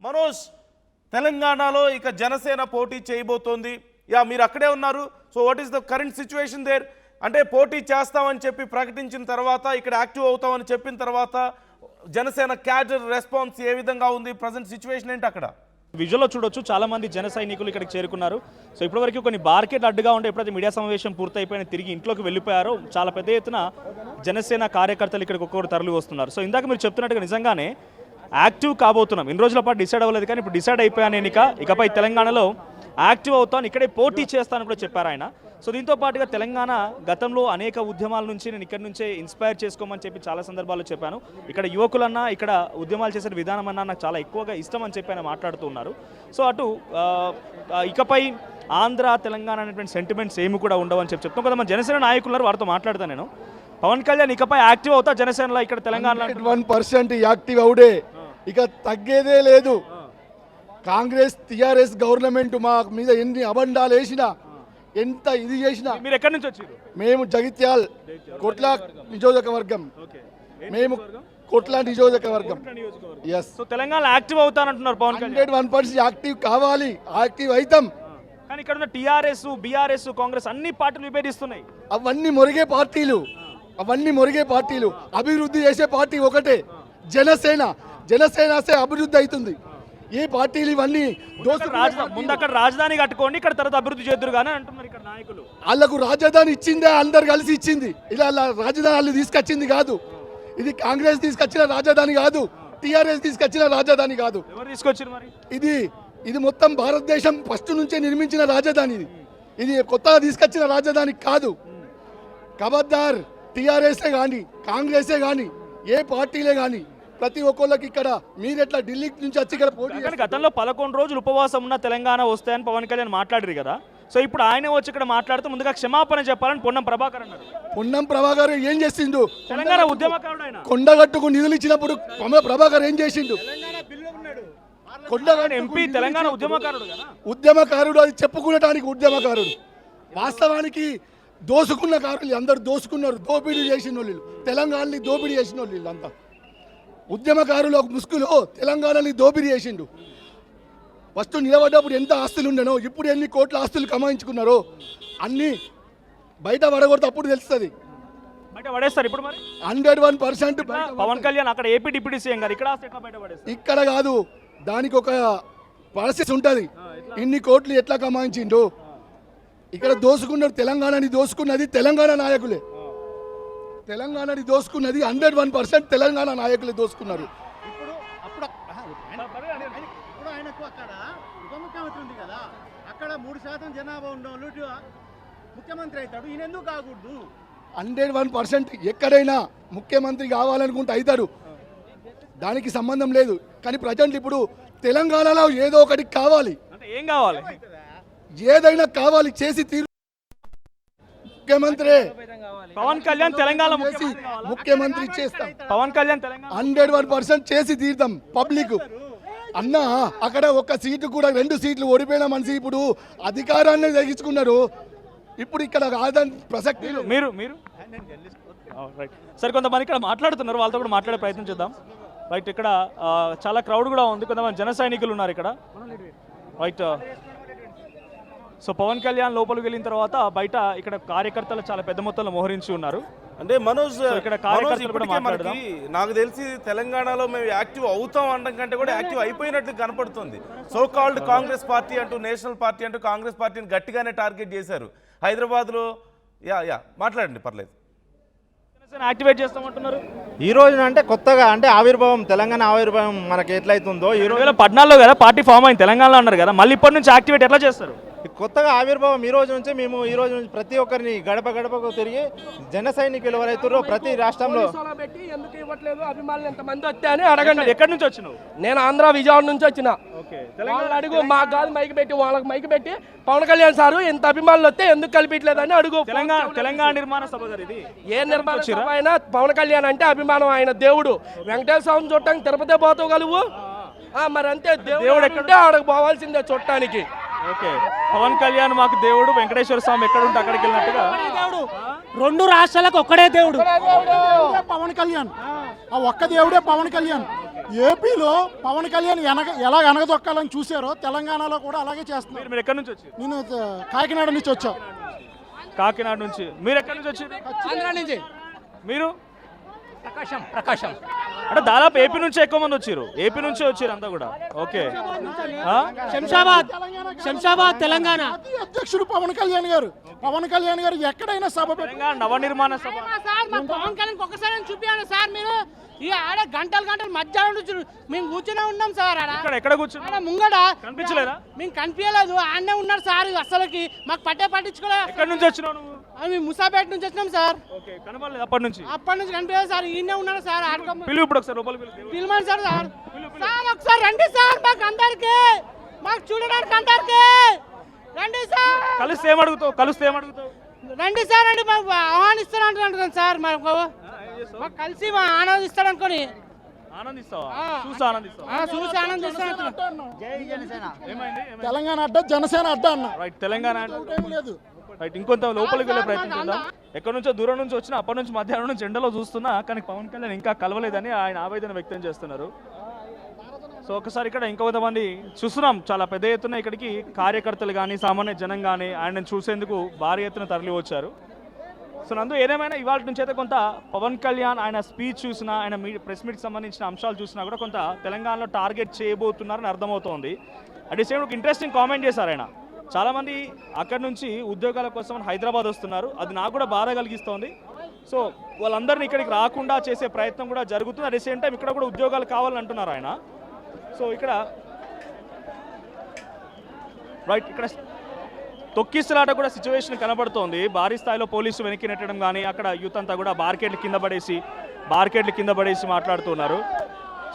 మనోజ్, తెలంగాణలో ఇక జనసేన పోటీ చేయబోతోంది. మీరు అక్కడే ఉన్నారు. So what is the current situation there? అంటే పోటీ చేస్తామని చెప్పి ప్రకటించిన తర్వాత, ఇక్కడ యాక్టివ్ అవుతామని చెప్పిన తర్వాత జనసేన క్యాడర్ రెస్పాన్స్ ఏ విధంగా ఉంది? ప్రజెంట్ సిచ్యువేషన్ ఏంటి అక్కడ? విజువల్లో చూడొచ్చు, చాలా మంది జన సైనికులు ఇక్కడికి చేరుకున్నారు. సో ఇప్పటివరకు కొన్ని బార్కెట్ అడ్డుగా ఉంటే ఎప్పుడైతే మీడియా సమావేశం పూర్తయిపోయిన తిరిగి ఇంట్లోకి వెళ్ళిపోయారో చాలా పెద్ద ఎత్తున జనసేన కార్యకర్తలు ఇక్కడికి ఒక్కొక్కరు తరలి వస్తున్నారు. సో ఇందాక మీరు చెప్తున్నట్టుగా నిజంగానే యాక్టివ్ కాబోతున్నాం. ఇన్ని రోజుల పాటు డిసైడ్ అవ్వలేదు, కానీ ఇప్పుడు డిసైడ్ అయిపోయాను నేను. ఇకపై తెలంగాణలో యాక్టివ్ అవుతాను, ఇక్కడే పోటీ చేస్తాను కూడా చెప్పారు ఆయన. సో దీంతో పాటుగా తెలంగాణ గతంలో అనేక ఉద్యమాల నుంచి నేను ఇక్కడి నుంచే ఇన్స్పైర్ చేసుకోమని చెప్పి చాలా సందర్భాల్లో చెప్పాను. ఇక్కడ యువకులన్నా ఇక్కడ ఉద్యమాలు చేసే విధానం అన్నా నాకు చాలా ఎక్కువగా ఇష్టం అని చెప్పి ఆయన మాట్లాడుతూ ఉన్నారు. సో అటు ఇకపై ఆంధ్ర తెలంగాణ అనేటువంటి సెంటిమెంట్స్ ఏమి కూడా ఉండవని చెప్పి చెప్తాం కదా. మన జనసేన నాయకులు వారితో మాట్లాడతాను నేను. పవన్ కళ్యాణ్ ఇకపై యాక్టివ్ అవుతా జనసేనలో ఇక్కడ తెలంగాణలో 1% యాక్టివ్ అవుడే, ఇక తగ్గేదే లేదు. కాంగ్రెస్ టీఆర్ఎస్ గవర్నమెంట్ మా మీద ఎన్ని అబండాలు వేసినా, ఎంత ఇది చేసినా. మీరు ఎక్కడి నుంచి వచ్చారు? మేము జగిత్యాల్ కొట్ల నియోజకవర్గం. మేము కొట్ల నియోజకవర్గం. ఎస్. సో తెలంగాణ యాక్టివ్ అవుతానంటున్నారు పవన్ కళ్యాణ్. 100% యాక్టివ్ కావాలి, యాక్టివ్ అవుతాం. కానీ ఇక్కడ ఉన్న టీఆర్ఎస్, బీఆర్ఎస్, కాంగ్రెస్ అన్ని పార్టీలు విభేదిస్తున్నాయి. అవన్నీ మొరిగే పార్టీలు, అభివృద్ధి చేసే పార్టీ ఒకటే జనసేన. జనసేనసే అభివృద్ధి అవుతుంది. ఏ పార్టీలు ఇవన్నీ ముందు అక్కడ రాజధాని కట్టుకోండి, ఇక్కడ తర్వాత అభివృద్ధి చేద్దరు కానీ అంటున్నారు ఇక్కడ నాయకులు. వాళ్ళకు రాజధాని ఇచ్చిందే, అందరు కలిసి ఇచ్చింది. ఇలా రాజధాని వాళ్ళు తీసుకొచ్చింది కాదు. ఇది కాంగ్రెస్ తీసుకొచ్చిన రాజధాని కాదు, టీఆర్ఎస్ తీసుకొచ్చిన రాజధాని కాదు. ఎవరు తీసుకొచ్చారు మరి? ఇది మొత్తం భారతదేశం ఫస్ట్ నుంచే నిర్మించిన రాజధాని. ఇది కొత్తగా తీసుకొచ్చిన రాజధాని కాదు. ఖబర్దార్, టీఆర్ఎస్ఏ కానీ కాంగ్రెసే కానీ ఏ పార్టీలే కానీ ప్రతి ఒక్కళ్ళకి ఇక్కడ మీరెట్లా ఢిల్లీ నుంచి వచ్చి ఇక్కడ పోటీ. గతంలో 11 రోజులు ఉపవాసం ఉన్న తెలంగాణ వస్తాయని పవన్ కళ్యాణ్ మాట్లాడారు కదా. సో ఇప్పుడు ఆయన వచ్చి ఇక్కడ మాట్లాడుతూ ముందుగా క్షమాపణ చెప్పాలని పొన్నం ప్రభాకర్ అన్నారు. పొన్నం ప్రభాకర్ ఏం చేసిండు? తెలంగాణ ఉద్యమకారుడు ఆయన. కొండగట్టుకు నిధులు ఇచ్చినప్పుడు ప్రభాకర్ ఏం చేసిండు? ఎంపీ తెలంగాణ ఉద్యమకారుడు, అది చెప్పుకునడానికి ఉద్యమకారుడు. వాస్తవానికి దోసుకున్న కారులు అందరు దోసుకున్నారు, దోపిడీ చేసిన వాళ్ళు. తెలంగాణని దోపిడీ చేసిన వాళ్ళు వీళ్ళంతా ఉద్యమకారులు. ఒక ముసుగులో తెలంగాణని దోపిడీ చేసిండు. ఫస్ట్ నిలబడ్డప్పుడు ఎంత ఆస్తులు ఉండేనో, ఇప్పుడు ఎన్ని కోట్ల ఆస్తులు కమాయించుకున్నారో అన్ని బయట పడకూడదు, అప్పుడు తెలుస్తుంది. బయట పడేస్తారు ఇప్పుడు మరి 101%. పవన్ కళ్యాణ్ అక్కడ ఏపీ డిప్యూటీ సీఎం గారు, ఇక్కడ కాదు. దానికి ఒక ప్రాసెస్ ఉంటుంది. ఇన్ని కోట్లు ఎట్లా కమాయించిండు? ఇక్కడ దోసుకున్నారు. తెలంగాణని దోసుకున్నది తెలంగాణ నాయకులే. తెలంగాణని దోసుకున్నది 101% తెలంగాణ నాయకులే దోసుకున్నారు. ఇప్పుడు ఆయనకు అక్కడ ఉప ముఖ్యమంత్రి ఉంది కదా, అక్కడ 3% జనాభా ఉన్న ముఖ్యమంత్రి అవుతాడు. ఈయన ఎందుకు కాకూడదు? 101% ఎక్కడైనా ముఖ్యమంత్రి కావాలనుకుంటే అవుతాడు, దానికి సంబంధం లేదు. కానీ ప్రజెంట్ ఇప్పుడు తెలంగాణలో ఏదో ఒకటి కావాలి. ఏం కావాలి? ఏదైనా కావాలి, చేసి తీరు. ముఖ్యమంత్రి పవన్ కళ్యాణ్ తెలంగాణ ముఖ్యమంత్రి చేస్తాం. పవన్ కళ్యాణ్ తెలంగాణ 101% చేసి తీరుతాం. పబ్లిక్ అన్న అక్కడ ఒక్క సీటు కూడా, 2 సీట్లు ఓడిపోయిన మనిషి ఇప్పుడు అధికారాన్ని తగ్గించుకున్నారు. ఇప్పుడు ఇక్కడ కాదని ప్రసక్తి. మీరు సరే, కొంతమంది ఇక్కడ మాట్లాడుతున్నారు, వాళ్ళతో కూడా మాట్లాడే ప్రయత్నం చేద్దాం. రైట్, ఇక్కడ చాలా క్రౌడ్ కూడా ఉంది, కొంతమంది జన సైనికులు ఉన్నారు ఇక్కడ. రైట్, సో పవన్ కళ్యాణ్ లోపలికి వెళ్ళిన తర్వాత బయట ఇక్కడ కార్యకర్తలు చాలా పెద్ద మొత్తంలో మోహరించి ఉన్నారు. అంటే మనోజ్, ఇక్కడ కార్యకర్తలు కూడా మాట్లాడదాం. నాకు తెలిసి తెలంగాణలో మేము యాక్టివ్ అవుతాం అనడం కంటే కూడా యాక్టివ్ అయిపోయినట్లు కనపడుతుంది. సో కాల్డ్ కాంగ్రెస్ పార్టీ అంటూ, నేషనల్ పార్టీ అంటూ కాంగ్రెస్ పార్టీని గట్టిగానే టార్గెట్ చేశారు హైదరాబాద్లో. మాట్లాడండి, పర్లేదు. యాక్టివేట్ చేస్తామంటున్నారు ఈ రోజున. అంటే కొత్తగా అంటే ఆవిర్భావం, తెలంగాణ ఆవిర్భావం మనకి ఎట్లయితుందో. 2014లో కదా పార్టీ ఫామ్ అయింది తెలంగాణలో అన్నారు కదా, మళ్ళీ ఇప్పటి నుంచి యాక్టివేట్ ఎట్లా చేస్తారు? కొత్తగా ఆవిర్భావం ఈ రోజు నుంచి మేము ఈ రోజు నుంచి ప్రతి ఒక్కరిని గడప గడపకు తిరిగి జన సైనికులు ఎవరైతారో ప్రతి రాష్ట్రంలో ఎందుకు ఇవ్వట్లేదు అభిమానులు ఎంతమంది వచ్చాయని అడగండి. ఎక్కడి నుంచి వచ్చినావు? నేను ఆంధ్ర విజయవాడ నుంచి వచ్చిన. అడుగు, మాకు కాదు మైక్ పెట్టి, వాళ్ళకి మైక్ పెట్టి పవన్ కళ్యాణ్ సారు ఎంత అభిమానులు వస్తే ఎందుకు కలిపించలేదని అడుగు. తెలంగాణ నిర్మాణ సభ గారు, ఏ నిర్మాణ సభ అయినా పవన్ కళ్యాణ్ అంటే అభిమానం, ఆయన దేవుడు. వెంకటేశ్వర స్వామి చూడటానికి తిరుపతి పోతగలవు, మరి అంతే. దేవుడు ఎక్కడుంటే ఆడకు పోవాల్సిందే చూడటానికి. ఓకే, పవన్ కళ్యాణ్ మాకు దేవుడు, వెంకటేశ్వర స్వామి ఎక్కడ ఉంటే అక్కడికి వెళ్ళినట్టుగా. 2 రాష్ట్రాలకు ఒక్కడే దేవుడు పవన్ కళ్యాణ్. ఆ ఒక్క దేవుడే పవన్ కళ్యాణ్. ఏపీలో పవన్ కళ్యాణ్ ఎలా వెనకదొక్కాలని చూశారో తెలంగాణలో కూడా అలాగే చేస్తున్నారు. మీరు ఎక్కడి నుంచి వచ్చారు? నేను కాకినాడ నుంచి వచ్చా. కాకినాడ నుంచి. మీరు ఎక్కడి నుంచి వచ్చారు? ఆంధ్ర నుంచి. మీరు? ప్రకాశం. అంటే దాదాపు ఏపీ నుంచి ఎక్కువ మంది వచ్చారు. ఏపీ నుంచి వచ్చారు అంతా కూడా. ఓకే. శంషాబాద్ తెలంగాణ. జాతీయ అధ్యక్షుడు పవన్ కళ్యాణ్ గారు ఎక్కడైనా సభ తెలంగాణ నవనిర్మాణ సభ. సార్ మా పవన్ కళ్యాణ్ ఒక్కసారి చూపించాను సార్. మీరు ఈ ఆడ గంటలు మధ్యాహ్నం నుంచి మేము కూర్చునే ఉన్నాం సార్. ఎక్కడ కూర్చున్నా? ఆడ ముంగడ కనిపించలేదా? మేము కనిపించలేదు, ఆడనే ఉన్నారు సార్. అసలుకి మాకు పట్టించుకోలేదు. ఎక్కడి నుంచి వచ్చినావు నువ్వు? మేము ముసాపేట నుంచి వచ్చినాం సార్. ఓకే, కనబడలేదు అప్పటి నుంచి కనిపించలేదు సార్. ఈయనే ఉన్నారు సార్. పిలువు ఇప్పుడు ఒకసారి లోపల పిలవండి సార్. సార్ ఒకసారి రండి సార్, మాకు అందరికి మాకు చూడడానికి అందరికి రండి సార్. కలిస్తే ఏమడుగుతావు? రండి సార్ అండి, మాకు ఆహ్వానిస్తాను అంటున్నాను సార్. మాకు కలిసి మా ఆనందిస్తాడు అనుకోని ఆనందిస్తావా? ఆ. చూసి ఆనందిస్తావా? చూసి ఆనందిస్తాను. ఏమైంది? తెలంగాణ అడ్డ జనసేన అడ్డ అన్న. రైట్, తెలంగాణ ఏం లేదు. రైట్, ఇంకొంత లోపలికి వెళ్ళే ప్రయత్నం చేద్దాం. ఎక్కడి నుంచో దూరం నుంచి వచ్చినా అప్పటి నుంచి మధ్యాహ్నం నుంచి ఎండలో చూస్తున్నా కానీ పవన్ కళ్యాణ్ ఇంకా కలవలేదని ఆయన ఆవేదన వ్యక్తం చేస్తున్నారు. సో ఒకసారి ఇక్కడ ఇంకొంతమంది చూస్తున్నాం, చాలా పెద్ద ఎత్తున ఇక్కడికి కార్యకర్తలు కానీ సామాన్య జనం కానీ ఆయనను చూసేందుకు భారీ ఎత్తున తరలి వచ్చారు. సో నందు ఏదేమైనా ఇవాళ నుంచి అయితే కొంత పవన్ కళ్యాణ్ ఆయన స్పీచ్ చూసినా, ఆయన ప్రెస్ మీట్కి సంబంధించిన అంశాలు చూసినా కూడా కొంత తెలంగాణలో టార్గెట్ చేయబోతున్నారని అర్థమవుతోంది. అట్ ది సేమ్ ఒక ఇంట్రెస్టింగ్ కామెంట్ చేశారు ఆయన. చాలామంది అక్కడి నుంచి ఉద్యోగాల కోసం హైదరాబాద్ వస్తున్నారు, అది నాకు కూడా బాధ కలిగిస్తోంది. సో వాళ్ళందరినీ ఇక్కడికి రాకుండా చేసే ప్రయత్నం కూడా జరుగుతుంది. అట్ ది సేమ్ టైం ఇక్కడ కూడా ఉద్యోగాలు కావాలని అంటున్నారు ఆయన. సో ఇక్కడ రైట్, ఇక్కడ తొక్కిసలాట కూడా సిచ్యువేషన్ కనబడుతోంది. భారీ స్థాయిలో పోలీసు వెనక్కి నెట్టడం కానీ, అక్కడ యూత్ అంతా కూడా బార్కెట్లు కింద పడేసి మాట్లాడుతున్నారు.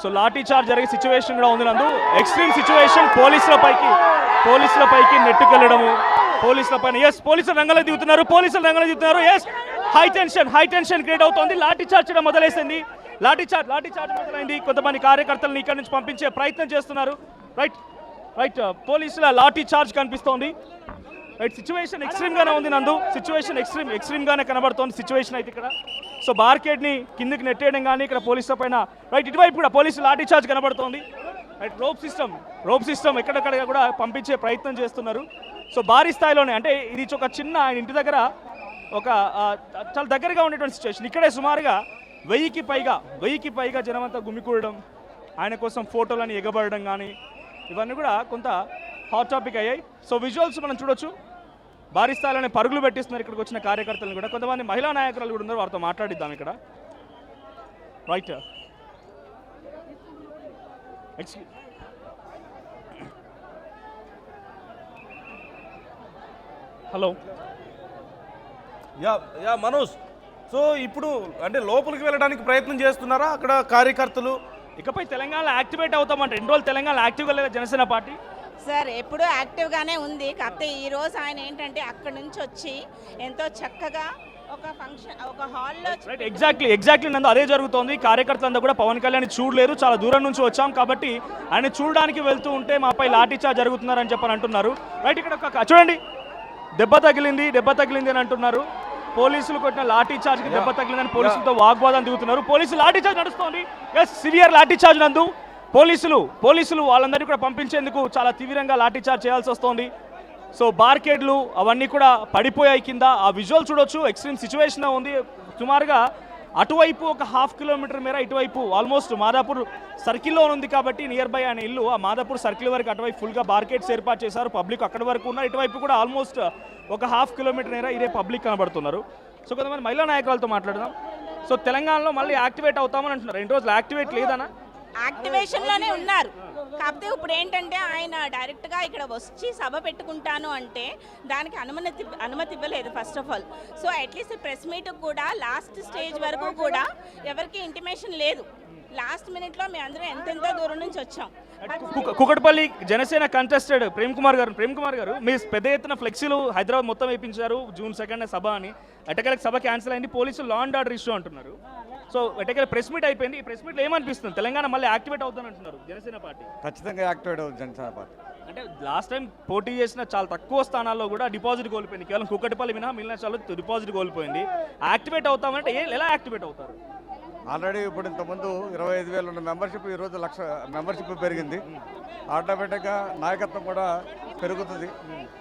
సో లాఠీ చార్జ్ జరిగే సిచ్యువేషన్ కూడా ఉంది నందు. ఎక్స్ట్రీమ్ సిచ్యువేషన్, పోలీసుల పైకి నెట్టుకెళ్లడము, పోలీసుల రంగంలో దిగుతున్నారు. హై టెన్షన్ క్రియేట్ అవుతోంది. లాఠీ చార్జ్ చేయడం మొదలైంది. లాఠీ చార్జ్ మొదలైంది. కొంతమంది కార్యకర్తలను ఇక్కడ నుంచి పంపించే ప్రయత్నం చేస్తున్నారు. రైట్, పోలీసుల లాఠీ చార్జ్ కనిపిస్తోంది. రైట్, సిచ్యువేషన్ ఎక్స్ట్రీమ్ గానే ఉంది నందు. సిచ్యువేషన్ ఎక్స్ట్రీమ్ గానే కనబడుతోంది సిచ్యువేషన్ అయితే ఇక్కడ. సో బార్కెట్ ని కిందకి నెట్టేయడం కానీ ఇక్కడ పోలీసుల పైన రైట్ ఇటువైపు కూడా పోలీసు లాఠీ చార్జ్ కనబడుతోంది. రైట్, రోప్ సిస్టమ్ ఎక్కడెక్కడ కూడా పంపించే ప్రయత్నం చేస్తున్నారు. సో భారీ స్థాయిలోనే, అంటే ఇది ఒక చిన్న ఆయన ఇంటి దగ్గర ఒక చాలా దగ్గరగా ఉండేటువంటి సిచ్యువేషన్. ఇక్కడే సుమారుగా 1000కి పైగా జనమంతా గుమికూడడం, ఆయన కోసం ఫోటోలని ఎగబడడం కానీ ఇవన్నీ కూడా కొంత హాట్ టాపిక్ అయ్యాయి. సో విజువల్స్ మనం చూడొచ్చు. భారీ స్థాయిలోనే పరుగులు పెట్టిస్తున్నారు ఇక్కడికి వచ్చిన కార్యకర్తలను కూడా. కొంతమంది మహిళా నాయకురాలు కూడా ఉన్నారు, వారితో మాట్లాడిద్దాం ఇక్కడ. Right, hello. Yeah Manoj, so ఇప్పుడు అంటే లోపలికి వెళ్ళడానికి ప్రయత్నం చేస్తున్నారా అక్కడ కార్యకర్తలు? ఇకపై తెలంగాణలో యాక్టివేట్ అవుతామంటే 2 రోజులు తెలంగాణలో యాక్టివ్గా లేదా జనసేన పార్టీ? సార్ ఎప్పుడూ యాక్టివ్గానే ఉంది. కాకపోతే ఈరోజు ఆయన ఏంటంటే అక్కడి నుంచి వచ్చి ఎంతో చక్కగా ఒక హాల్లో రైట్, ఎగ్జాక్ట్లీ నందు అదే జరుగుతోంది. కార్యకర్తలంతా కూడా పవన్ కళ్యాణ్ చూడలేరు, చాలా దూరం నుంచి వచ్చాం కాబట్టి ఆయన చూడడానికి వెళ్తూ ఉంటే మాపై లాఠీ చార్జ్ జరుగుతున్నారని చెప్పని అంటున్నారు. రైట్, ఇక్కడ చూడండి, దెబ్బ తగిలింది అని అంటున్నారు. పోలీసులు కొట్టిన లాఠీ చార్జ్కి దెబ్బ తగిలిందని పోలీసులతో వాగ్వాదం దిగుతున్నారు. పోలీసులు లాఠీ చార్జ్ నడుస్తోంది. సివియర్ లాఠీ చార్జ్ నందు పోలీసులు వాళ్ళందరినీ కూడా పంపించేందుకు చాలా తీవ్రంగా లాఠీ చార్జ్ చేయాల్సి వస్తోంది. సో బార్కేడ్లు అవన్నీ కూడా పడిపోయాయి కింద. ఆ విజువల్ చూడొచ్చు, ఎక్స్ట్రీమ్ సిచ్యువేషన్ ఉంది. సుమారుగా అటువైపు ఒక 1/2 కిలోమీటర్ మేర, ఇటువైపు ఆల్మోస్ట్ మాదాపూర్ సర్కిల్లో ఉంది కాబట్టి నియర్ బై ఆయన ఇల్లు. ఆ మాదాపూర్ సర్కిల్ వరకు అటువైపు ఫుల్గా బార్కెట్స్ ఏర్పాటు చేశారు. పబ్లిక్ అక్కడి వరకు ఉన్నారు. ఇటువైపు కూడా ఆల్మోస్ట్ ఒక 1/2 కిలోమీటర్ మేర ఇదే పబ్లిక్ కనబడుతున్నారు. సో కొంతమంది మహిళా నాయకులతో మాట్లాడదాం. సో తెలంగాణలో మళ్ళీ యాక్టివేట్ అవుతామని అంటున్నారు. 2 రోజులు యాక్టివేట్ లేదనా? యాక్టివేషన్లోనే ఉన్నారు. కాకపోతే ఇప్పుడు ఏంటంటే ఆయన డైరెక్ట్గా ఇక్కడ వచ్చి సభ పెట్టుకుంటాను అంటే దానికి అనుమతి ఇవ్వలేదు first of all. So at least press meet కూడా లాస్ట్ స్టేజ్ వరకు కూడా ఎవరికి ఇంటిమేషన్ లేదు. లాస్ట్ మినిట్లో మేము అందరం ఎంతెంతో దూరం నుంచి వచ్చాం. కుకట్పల్లి జనసేన కంటెస్టెడ్ ప్రేమ్ కుమార్ గారు మీ పెద్ద ఎత్తున ఫ్లెక్సీలు హైదరాబాద్ మొత్తం వేయించారు. June 2 సభ అని. ఎట్టకేలకు సభ క్యాన్సిల్ అయింది. పోలీసులు లా అండ్ ఆర్డర్ ఇష్యూ అంటున్నారు. సో ఎట్టకేలకు ప్రెస్ మీట్ అయిపోయింది. ఈ ప్రెస్ మీట్లో ఏమనిపిస్తుంది? తెలంగాణ మళ్ళీ యాక్టివేట్ అవుతుందని అంటున్నారు జనసేన పార్టీ. ఖచ్చితంగా యాక్టివేట్ అవుతుంది జనసేన పార్టీ. అంటే లాస్ట్ టైం పోటీ చేసిన చాలా తక్కువ స్థానాల్లో కూడా డిపాజిట్ కోల్పోయింది. కేవలం కుకట్పల్లి మినహా మిగిలిన చాలా డిపాజిట్ కోల్పోయింది. యాక్టివేట్ అవుతామంటే ఎలా యాక్టివేట్ అవుతారు? ఆల్రెడీ ఇప్పుడు ఇంతకుముందు 25,000 ఉన్న మెంబర్షిప్ ఈరోజు 1,00,000 మెంబర్షిప్ పెరిగింది. ఆటోమేటిక్గా నాయకత్వం కూడా పెరుగుతుంది.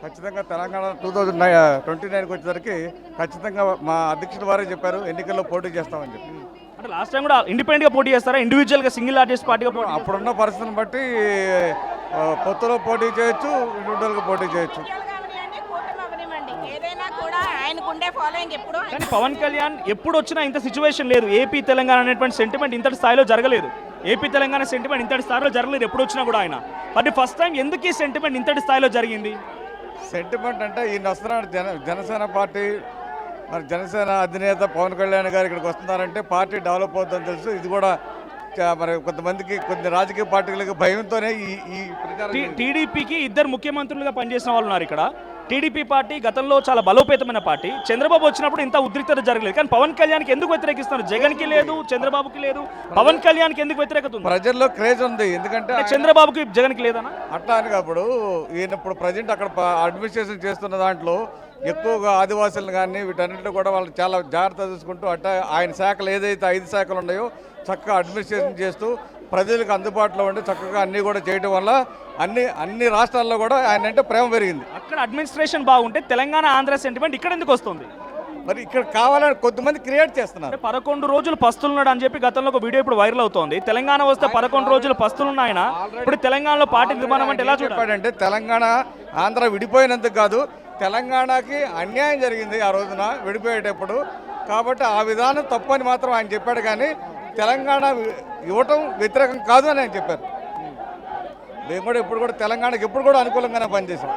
ఖచ్చితంగా తెలంగాణ 2029కి వచ్చేసరికి ఖచ్చితంగా మా అధ్యక్షుల వారే చెప్పారు ఎన్నికల్లో పోటీ చేస్తామని చెప్పి. అంటే లాస్ట్ టైం కూడా ఇండిపెండెంట్గా పోటీ చేస్తారా, ఇండివిజువల్గా సింగిల్ ఆర్టిస్ట్ పార్టీగా పోటీ? అప్పుడున్న పరిస్థితిని బట్టి పొత్తులో పోటీ చేయొచ్చు, ఇండివిజువల్గా పోటీ చేయొచ్చు. కూటమి అవనివ్వండి, ఏదైనా కూడా ఆయనకుండే ఫాలోయింగ్ ఎప్పుడు కానీ పవన్ కళ్యాణ్ ఎప్పుడు వచ్చినా ఇంత సిచ్యువేషన్ లేదు. ఏపీ తెలంగాణ అనేటువంటి సెంటిమెంట్ ఇంతటి స్థాయిలో జరగలేదు. ఏపీ తెలంగాణ సెంటిమెంట్ ఇంతటి స్థాయిలో జరగలేదు ఎప్పుడు వచ్చినా కూడా ఆయన. బట్ ఫస్ట్ టైం ఎందుకు ఈ సెంటిమెంట్ ఇంతటి స్థాయిలో జరిగింది? సెంటిమెంట్ అంటే ఈయన వస్తున్నాడు జనసేన పార్టీ, మరి జనసేన అధినేత పవన్ కళ్యాణ్ గారు ఇక్కడికి వస్తున్నారంటే పార్టీ డెవలప్ అవుతుందని తెలుసు. ఇది కూడా మరి కొంతమందికి కొన్ని రాజకీయ పార్టీలకు భయంతోనే ఈ ప్రచారం. టీడీపీకి 2 ముఖ్యమంత్రులుగా పనిచేసిన వాళ్ళు ఉన్నారు ఇక్కడ. టీడీపీ పార్టీ గతంలో చాలా బలోపేతమైన పార్టీ. చంద్రబాబు వచ్చినప్పుడు ఇంత ఉద్రిక్తత జరగలేదు. కానీ పవన్ కళ్యాణ్కి ఎందుకు వ్యతిరేకిస్తున్నారు? జగన్కి లేదు, చంద్రబాబుకి లేదు, పవన్ కళ్యాణ్కి ఎందుకు వ్యతిరేకత ఉంది? ప్రజల్లో క్రేజ్ ఉంది. ఎందుకంటే చంద్రబాబుకి జగన్కి లేదనా? అట్లా అని కాప్పుడు ఈయన ఇప్పుడు ప్రజెంట్ అక్కడ అడ్మినిస్ట్రేషన్ చేస్తున్న దాంట్లో ఎక్కువగా ఆదివాసులను కానీ వీటన్నిటిలో కూడా వాళ్ళు చాలా జాగ్రత్త చూసుకుంటూ ఆయన శాఖలు ఏదైతే 5 శాఖలు ఉన్నాయో చక్కగా అడ్మినిస్ట్రేషన్ చేస్తూ ప్రజలకు అందుబాటులో ఉండి చక్కగా అన్నీ కూడా చేయడం వల్ల అన్ని రాష్ట్రాల్లో కూడా ఆయన అంటే ప్రేమ పెరిగింది. అక్కడ అడ్మినిస్ట్రేషన్ బాగుంటే తెలంగాణ ఆంధ్ర సెంటిమెంట్ ఇక్కడ ఎందుకు వస్తుంది? మరి ఇక్కడ కావాలని కొంతమంది క్రియేట్ చేస్తున్నారు. 11 రోజులు పస్తులున్నాడు అని చెప్పి గతంలో ఒక వీడియో ఇప్పుడు వైరల్ అవుతోంది. తెలంగాణ వస్తే 11 రోజులు పస్తులున్న ఆయన ఇప్పుడు తెలంగాణలో పార్టీ నిర్మాణం అంటే ఎలా చెప్పాడంటే తెలంగాణ ఆంధ్ర విడిపోయినందుకు కాదు, తెలంగాణకి అన్యాయం జరిగింది ఆ రోజున విడిపోయేటప్పుడు. కాబట్టి ఆ విధానం తప్పని మాత్రం ఆయన చెప్పాడు, కానీ తెలంగాణ ఇవ్వటం వ్యతిరేకం కాదు అని ఆయన చెప్పారు. మేము కూడా ఇప్పుడు కూడా తెలంగాణకి ఎప్పుడు కూడా అనుకూలంగానే పనిచేశాం.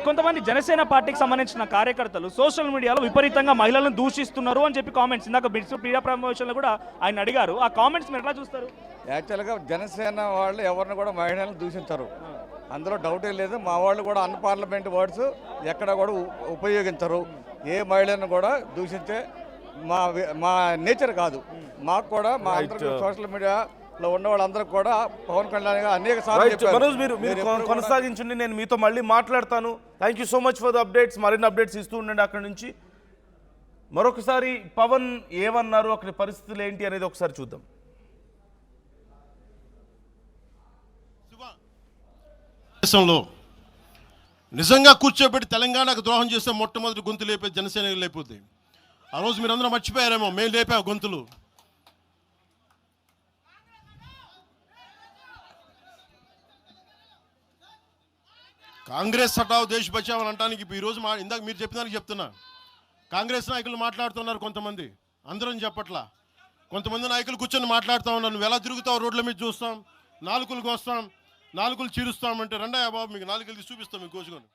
కొంతమంది జనసేన పార్టీకి సంబంధించిన కార్యకర్తలు సోషల్ మీడియాలో విపరీతంగా మహిళలను దూషిస్తున్నారు అని చెప్పి కామెంట్స్ ఇందాక క్రీడా ప్రమోషన్లో కూడా ఆయన అడిగారు. ఆ కామెంట్స్ మీరు ఎట్లా చూస్తారు? యాక్చువల్గా జనసేన వాళ్ళు ఎవరిని కూడా మహిళలను దూషించరు, అందులో డౌటే లేదు. మా వాళ్ళు కూడా అన్పార్లమెంట్ వర్డ్స్ ఎక్కడ కూడా ఉపయోగించరు. ఏ మహిళను కూడా దూషించే మా నేచర్ కాదు. మాకు కూడా మా సోషల్ మీడియాలో ఉన్న వాళ్ళందరూ కూడా పవన్ కళ్యాణ్ గారు అనేక సార్లు మనోజ్ మీరు కొనసాగించండి, నేను మీతో మళ్ళీ మాట్లాడతాను. Thank you so much for the updates. మరిన్ని అప్డేట్స్ ఇస్తూ ఉండండి అక్కడి నుంచి. మరొకసారి పవన్ ఏమన్నారు, అక్కడి పరిస్థితులు ఏంటి అనేది ఒకసారి చూద్దాం. దేశంలో నిజంగా కూర్చోబెట్టి తెలంగాణకు ద్రోహం చేస్తే మొట్టమొదటి గొంతు లేపే జనసేన లేకపోతే ఆ రోజు మీరందరూ మర్చిపోయారేమో, మేము లేపాము గొంతులు. కాంగ్రెస్ హటావ్ దేశ్ బచావ్ అని అంటానికి ఈరోజు ఇందాక మీరు చెప్పినానికి చెప్తున్నా. కాంగ్రెస్ నాయకులు మాట్లాడుతున్నారు కొంతమంది, అందరం చెప్పట్లా. కొంతమంది నాయకులు కూర్చొని మాట్లాడుతూ ఉన్నారు. నువ్వు ఎలా తిరుగుతావు, రోడ్ల మీద చూస్తాం, నాలుకలు కోస్తాం, నాలుకలు చీరుస్తామంటే రండా బాబు మీకు నాలుకలు చూపిస్తాం మీకు కోసుకొని.